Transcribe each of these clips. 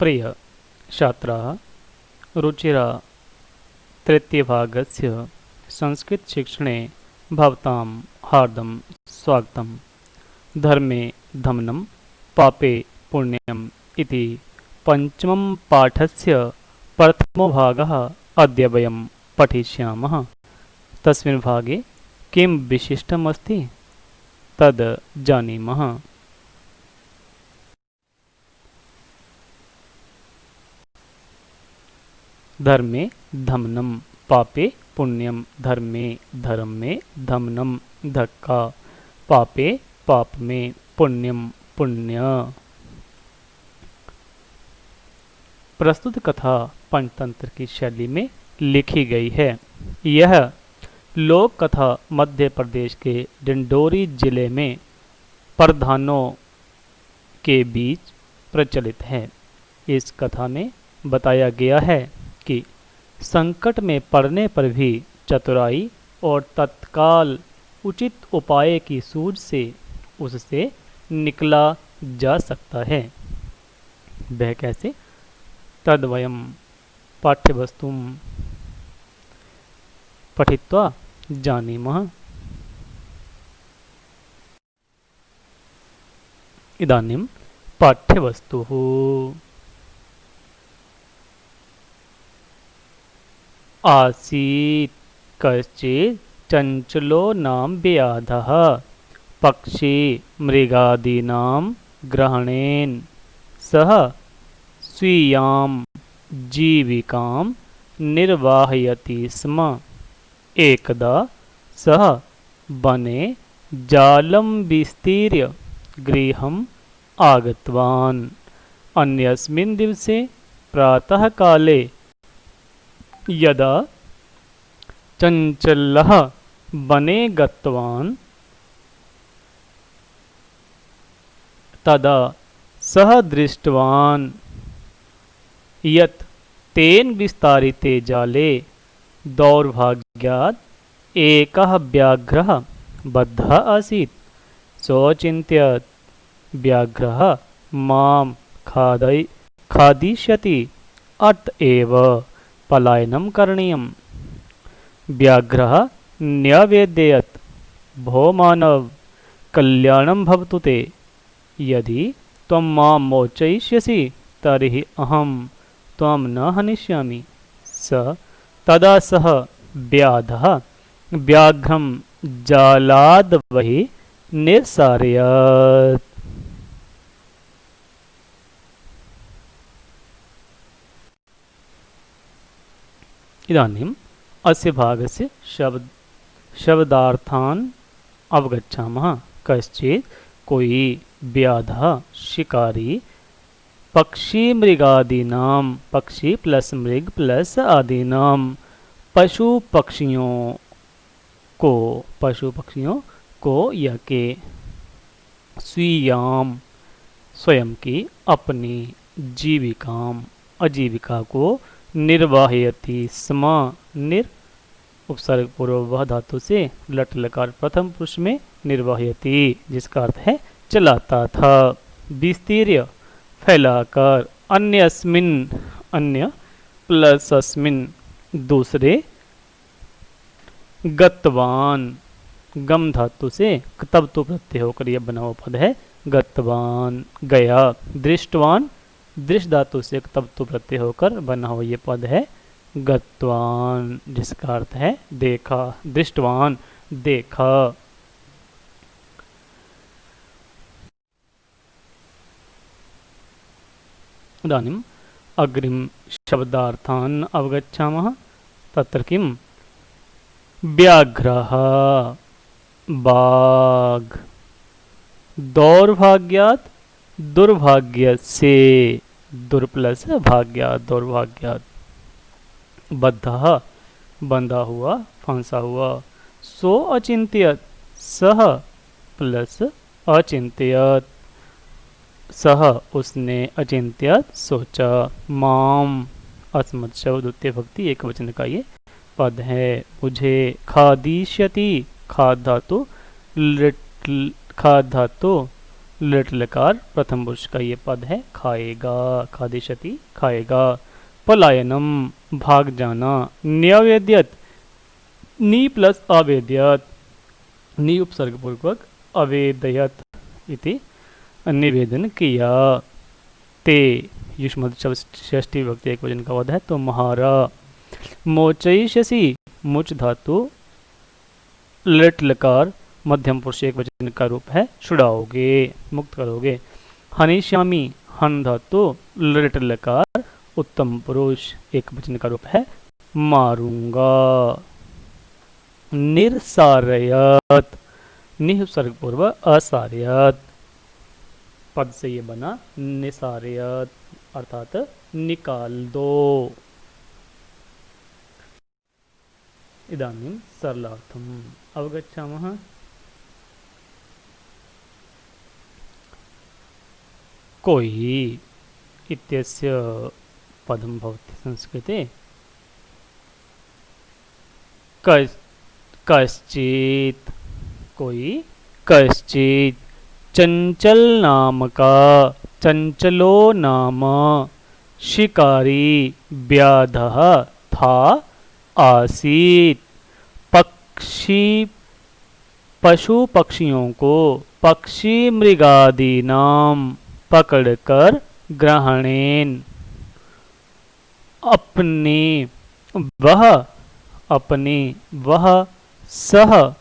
प्रिय छात्राः रुचिरा तृतीयभागस्य संस्कृतशिक्षणे भवतां हार्दं स्वागतं। धर्मे धमनं पापे पुण्यम् इति पञ्चमं पाठस्य प्रथमो भागः अद्य वयं पठिष्यामः। तस्मिन् भागे किं विशिष्टम् अस्ति तद् जानीमः। धर्मे धमनं पापे पुण्यम। धर्मे धर्म में धमनम धक्का, पापे पाप में पुण्यम पुण्य। प्रस्तुत कथा पंचतंत्र की शैली में लिखी गई है। यह लोक कथा मध्य प्रदेश के डिंडोरी जिले में प्रधानों के बीच प्रचलित है। इस कथा में बताया गया है कि संकट में पड़ने पर भी चतुराई और तत्काल उचित उपाय की सूझ से उससे निकला जा सकता है। वह कैसे? तद्वयं पाठ्यवस्तुं पठित्वा जानीमः। इदानीं पाठ्यवस्तुः। आसीत् कश्चित् चञ्चलो नाम व्याधः पक्षी मृगादीनां ग्रहणेन सह स्वीयां जीविकां निर्वाहयति स्म। एकदा सः वने जालं विस्तीर्य गृहम् आगतवान्। अन्यस्मिन् दिवसे प्रातःकाले यदा चञ्चलः वने गतवान् तदा सः दृष्टवान् यत् तेन विस्तारिते जाले दौर्भाग्यात् एकः व्याघ्रः बद्धः आसीत्। सोऽचिन्तयत् व्याघ्रः मां खादिष्यति, अतएव पलायनं करणीयम्। व्याघ्रः न्यवेदयत्, भो मानव, कल्याणं भवतु ते। यदि त्वं मां मोचयिष्यसि तर्हि अहं त्वं न हनिष्यामि। तदा सः व्याधः व्याघ्रं जालाद् बहिः निरसारयत्। इदानीम् अस्य भागस्य शब्दार्थान् अवगच्छामः। कश्चित् कोई व्याधः शिकारी पक्षी मृगादीनां, पक्षी प्लस मृग प्लस आदीनां पशु पक्षियों को या के स्वीयाम स्वयं की अपनी आजीविका को निर्वाहयति स्म। निर उपसर्ग पूर्ववह धातु से लट लकार प्रथम पुरुष में निर्वाहयति, जिसका अर्थ है चलाता था। विस्तीर्य फैलाकर, अन्यस्मिन अन्य प्लस अस्मिन दूसरे, गतवान गम धातु से तब तो प्रत्यय होकर यह बना हुआ पद है गतवान गया। दृष्टवान दृष्ट धातु से तब तो प्रत्यय होकर बना हुआ ये पद है गतवान, जिसका अर्थ है देखा। दृष्टवान देखा। इदानीम् अग्रिम शब्दार्थान् अवगच्छामः। तत्र किं? व्याघ्रः बाघ, दौर्भाग्यात् दुर्भाग्यस्य, दुर् प्लस भाग्यात् दौर्भाग्यात्, बद्धः बंधा हुआ फंसा हुआ। सो अचिंत्यत, सह प्लस अचिंत्यत, सह उसने, अचिंत्यत सोचा। माम अस्मत् शब्द द्वितीय भक्ति एक वचन का ये पद है। मुझे खादिष्यति, खाद धातु लिट लकार प्रथम पुरुष का ये पद है, खाएगा, खादिशति खाएगा। पलायनम भाग जाना। न्यवेद्यत नी प्लस अवेद्यत, नी उपसर्ग पूर्वक अवेदयत इति निवेदन किया। ते युष्मद षष्ठी विभक्ति एक वचन का पद है, तुम्हारा। मोचयिष्यसि मुच धातु लिट लकार मध्यम पुरुष एक वचन का रूप है, छुड़ाओगे, मुक्त करोगे। हनिष्यामि हन धातु लिट लकार उत्तम पुरुष एक वचन का रूप है, मारूंगा। निर्सारयत निः उपसर्ग पूर्व असारयत, पद से ये बना निसारयत अर्थात निकाल दो। इदानीं सरलार्थम अवगच्छामः। कोई इत्यस्य पदं भवति संस्कृते कश्चित्, कोई कश्चित्। चंचल नाम का, चंचलो नाम शिकारी व्याधः था आसीत। पक्षी पशु पक्षियों को, पक्षी मृगादि नाम पकड़कर ग्रहणेन। अपने वह, अपने वह, सह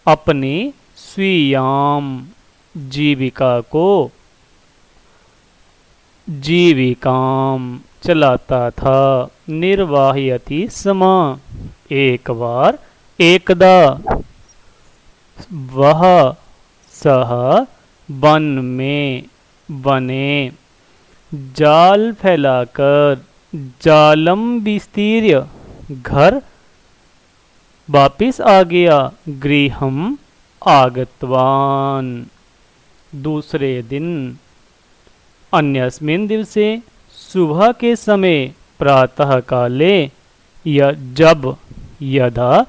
अपनी स्वीयाम जीविका को, जीविकाम चलाता था। निर्वाहयति स्म एक बार, एकदा। वह सह वन में, वने। जाल फैलाकर, जालम विस्तीर्य घर वापिस आ गया। गृहम आगतवान दूसरे दिन। अन्यस्मिन् दिवसे सुबह के समय, प्रातः काले, जब, यदा।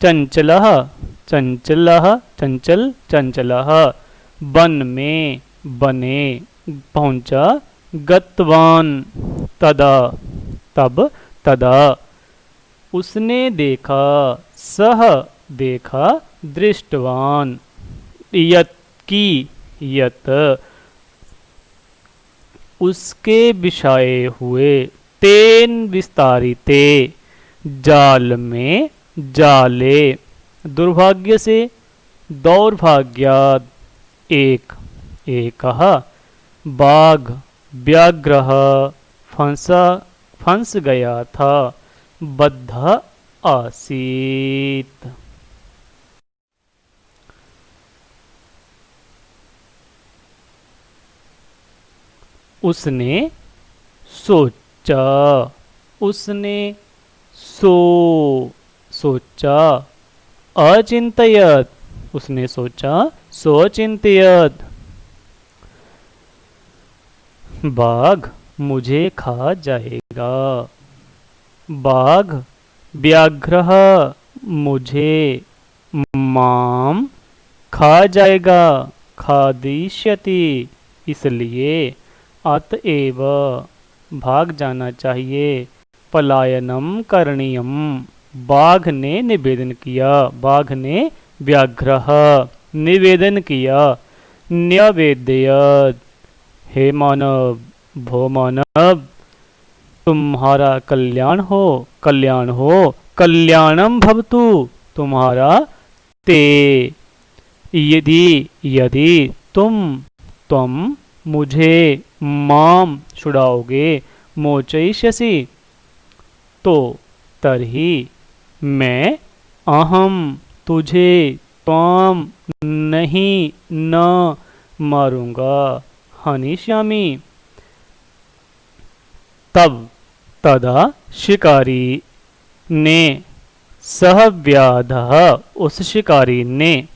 चंचलः चंचलः चंचल चंचलः वन में, बने पहुंचा। गतवान तदा तब, तदा उसने देखा। सह देखा। दृष्टवान यत की, यत उसके बिछाए हुए। तेन विस्तारिते जाल में, जाले। दुर्भाग्य से, दौर्भाग्याद एक, एकः। बाघ व्याघ्रः फंस गया था। बद्ध आसीत। उसने सोचा, उसने सोचा। अचिंतयत उसने सोचा, सोचिंतयत। बाघ मुझे खा जाएगा। बाघ व्याघ्रः मुझे, माम खा जाएगा। खादिष्यति इसलिए। अतएव भाग जाना चाहिए। पलायनम करणीयम बाघ ने निवेदन किया। बाघ ने व्याघ्रः निवेदन किया। न्यवेदयत हे मानव, भो मानव, तुम्हारा कल्याण हो, कल्याण हो। कल्याणम भवतु तुम्हारा। ते यदि, यदि तुम मुझे माम छुड़ाओगे। मोचयिष्यसि तो, तरही मैं। अहम तुझे, त्वाम नहीं, न मारूंगा। हनिष्यामि तब, तदा शिकारी ने। सहव्याधः उस शिकारी ने।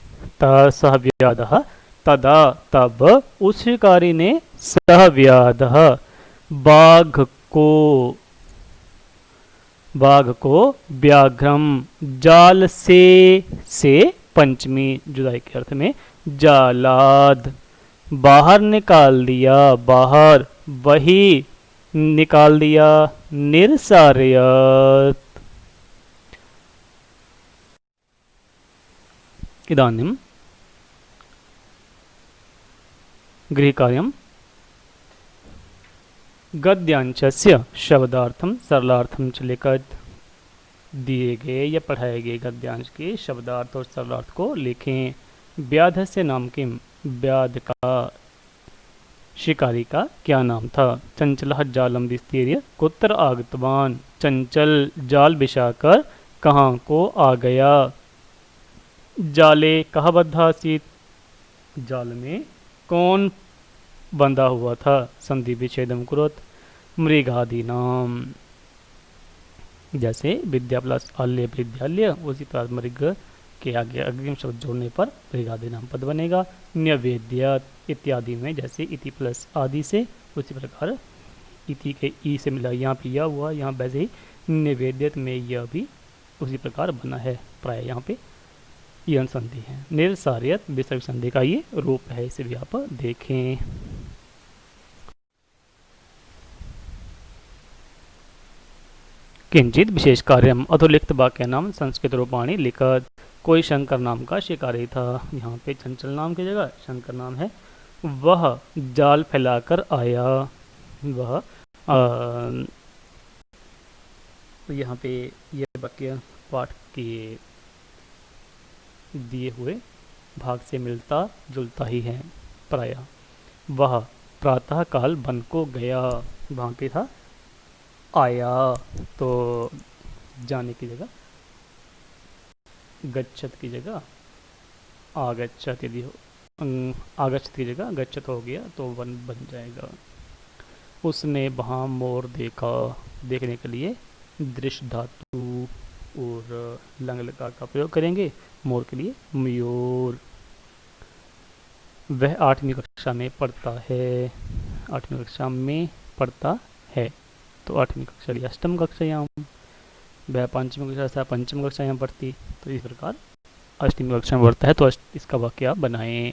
सहव्याधः तदा तब उस शिकारी ने। सहव्याधः बाघ को व्याघ्रम जाल से पंचमी जुदाई के अर्थ में। जालाद, बाहर निकाल दिया, बाहर, वही निकाल दिया, निर्सार्यत्। इदानीं गृहकार्यं गद्यांशस्य शब्दार्थं सरलार्थं च लिखत। दिए गए या पढ़ाए गए गद्यांश के शब्दार्थ और सरलार्थ को लिखें। व्याधस्य नाम किम, व्याध का, शिकारी का क्या नाम था। चंचलः जालम विस्तीर्य कुत्र आगतवान, चंचल जाल बिछाकर कहाँ को आ गया। जाले कहाँ बद्धा आसीत, जाल में कौन बंधा हुआ था। संधि विच्छेदम कुरुत। मृगादीनाम, जैसे विद्या प्लस आल्य विद्यालय, उसी प्रकार मृग के आगे अग्रिम शब्द जोड़ने पर मृगादि नाम पद बनेगा। न्यवेद्यत इत्यादि में जैसे इति प्लस आदि से, उसी प्रकार इति के ई से मिला यहाँ पे यह हुआ, यहाँ वैसे ही निवेद्यत में यह भी उसी प्रकार बना है। प्राय यहाँ पे यह संधि है। निर्सार्यत विसर्ग संधि का ये रूप है, इसे भी आप देखें। किंचित विशेष कार्यम अधोलिखित वाक्य नाम संस्कृत रूपाणी लिखत। कोई शंकर नाम का शिकारी था। यहाँ पे चंचल नाम की जगह शंकर नाम है। वह जाल फैलाकर आया। वह यहाँ पे यह वाक्य पाठ के दिए हुए भाग से मिलता जुलता ही है प्राय। वह प्रातः काल वन को गया, वहाँ पे था आया, तो जाने की जगह गच्छत की जगह आगच्छत, यदि आगच्छत की जगह गच्छत हो गया तो वन बन जाएगा। उसने वहाँ मोर देखा, देखने के लिए दृश्य धातु और लंग लकार का प्रयोग करेंगे। मोर के लिए मयूर। वह 8वीं कक्षा में पढ़ता है, 8वीं कक्षा में पढ़ता है, तो 8वीं कक्षा लिए अष्टम कक्षा यहाँ। वह 5वीं कक्षा से 5वीं कक्षा यहाँ पढ़ती, तो इस प्रकार 8वीं कक्षा में पढ़ता है, तो इसका वाक्य आप बनाएं।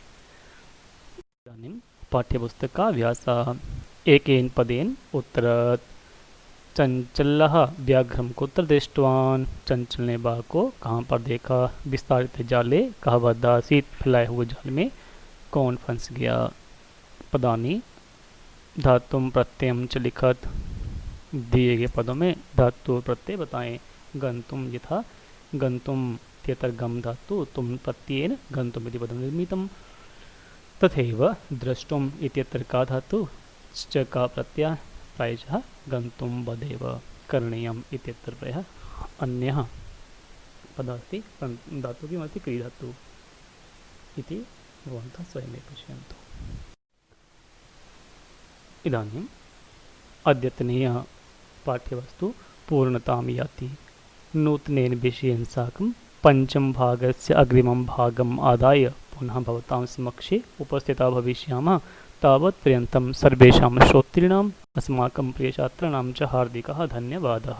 पाठ्यपुस्तक का व्यास एकेन पदेन उत्तरत। चंचलः व्याघ्रम कुत्र दृष्टवान, चंचल ने बाघ को कहाँ पर देखा। विस्तारित जाले कहाँ बद्धासीत, फैलाए हुए जाल में कौन फंस गया। पदानी धातुम प्रत्ययम च लिखत। दिए गए पदों में धातु प्रत्यय बताएं। गंतुम यथा गंतुम इत्यत्र गम धातु तुम प्रत्ययेन गंतुम इति पदं निर्मितम्। तथैव द्रष्टुम इत्यत्र का धातु च का प्रत्यय प्रायशः गंतुम वदेव करणीयम इत्यत्र प्रायः अन्यः पदास्ति धातु की मति क्रिया धातु इति भवन्तः स्वयमेव पश्यन्तु। इदानीम् अद्यतनीय पाठ्यवस्तु पूर्णतां याति। नूतनेन विषयेन साकं पञ्चम भागस्य अग्रिमं भागम् आदाय पुनः भवतां समक्षे उपस्थिता भविष्यामः। तावत् पर्यन्तं सर्वेषां श्रोतॄणाम् अस्माकं प्रियछात्राणां च हार्दिकः धन्यवादः।